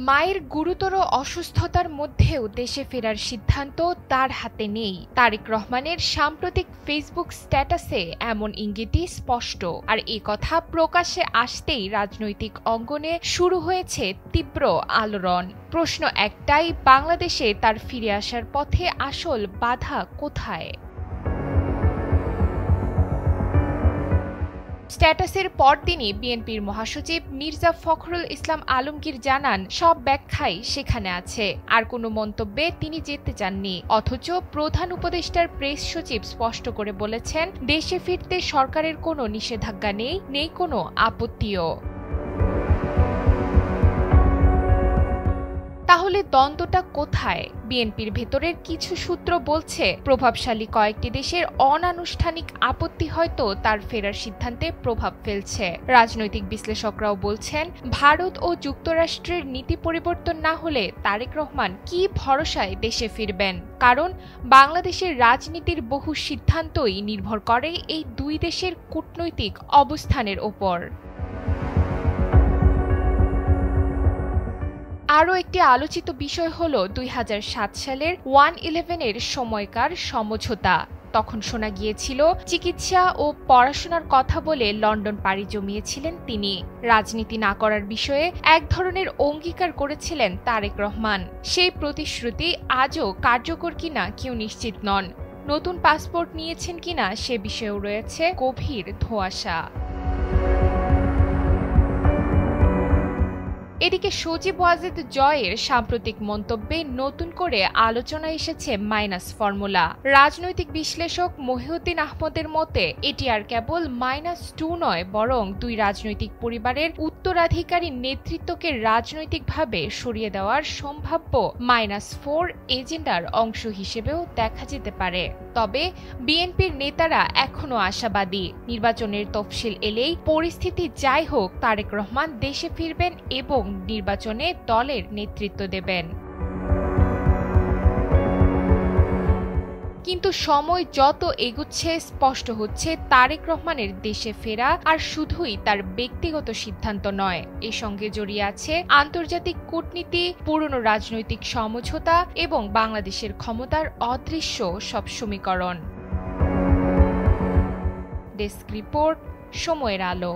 মায়ের গুরুতর অসুস্থতার মধ্যেও দেশে ফেরার সিদ্ধান্ত তার হাতে নেই। তারেক রহমানের সাম্প্রতিক ফেসবুক স্ট্যাটাসে এমন ইঙ্গিতই স্পষ্ট। আর এ কথা প্রকাশ্যে আসতেই রাজনৈতিক অঙ্গনে শুরু হয়েছে তীব্র আলোড়ন। প্রশ্ন একটাই, বাংলাদেশে তার ফিরে আসার পথে আসল বাধা কোথায়? স্ট্যাটাসের পরদিনই বিএনপির মহাসচিব মির্জা ফখরুল ইসলাম আলমগীর জানান, সব ব্যাখ্যাই সেখানে আছে, আর কোনো মন্তব্যে তিনি যেতে চাননি। অথচ প্রধান উপদেষ্টার প্রেস সচিব স্পষ্ট করে বলেছেন, দেশে ফিরতে সরকারের কোনো নিষেধাজ্ঞা নেই কোনো আপত্তিও। তাহলে দ্বন্দ্বটা কোথায়? বিএনপির ভেতরের কিছু সূত্র বলছে, প্রভাবশালী কয়েকটি দেশের অনানুষ্ঠানিক আপত্তি হয়তো তার ফেরার সিদ্ধান্তে প্রভাব ফেলছে। রাজনৈতিক বিশ্লেষকরাও বলছেন, ভারত ও যুক্তরাষ্ট্রের নীতি পরিবর্তন না হলে তারেক রহমান কি ভরসায় দেশে ফিরবেন? কারণ বাংলাদেশের রাজনীতির বহু সিদ্ধান্তই নির্ভর করে এই দুই দেশের কূটনৈতিক অবস্থানের ওপর। আরও একটি আলোচিত বিষয় হল ২০০৭ সালের 1/11-এর সময়কার সমঝোতা। তখন শোনা গিয়েছিল, চিকিৎসা ও পড়াশোনার কথা বলে লন্ডন পাড়ি জমিয়েছিলেন তিনি। রাজনীতি না করার বিষয়ে এক ধরনের অঙ্গীকার করেছিলেন তারেক রহমান। সেই প্রতিশ্রুতি আজও কার্যকর কিনা কেউ নিশ্চিত নন। নতুন পাসপোর্ট নিয়েছেন কিনা সে বিষয়েও রয়েছে গভীর ধোঁয়াশা। এদিকে সজীব ওয়াজেদ জয়ের সাম্প্রতিক মন্তব্যে নতুন করে আলোচনা এসেছে মাইনাস ফর্মুলা। রাজনৈতিক বিশ্লেষক মহিউদ্দিন আহমদের মতে, এটি আর কেবল -2 নয়, বরং দুই রাজনৈতিক পরিবারের উত্তরাধিকারী নেতৃত্বকে রাজনৈতিকভাবে সরিয়ে দেওয়ার সম্ভাব্য -4 এজেন্ডার অংশ হিসেবেও দেখা যেতে পারে। তবে বিএনপির নেতারা এখনও আশাবাদী, নির্বাচনের তফসিল এলেই পরিস্থিতি যাই হোক, তারেক রহমান দেশে ফিরবেন এবং নির্বাচনে দলের নেতৃত্ব দেবেন। কিন্তু সময় যত এগুচ্ছে, স্পষ্ট হচ্ছে তারেক রহমানের দেশে ফেরা আর শুধুই তার ব্যক্তিগত সিদ্ধান্ত নয়, এর সঙ্গে জড়িয়ে আছে আন্তর্জাতিক কূটনীতি, পুরনো রাজনৈতিক সমঝোতা এবং বাংলাদেশের ক্ষমতার অদৃশ্য সব সমীকরণ। ডেস্ক রিপোর্ট, সময়ের আলো।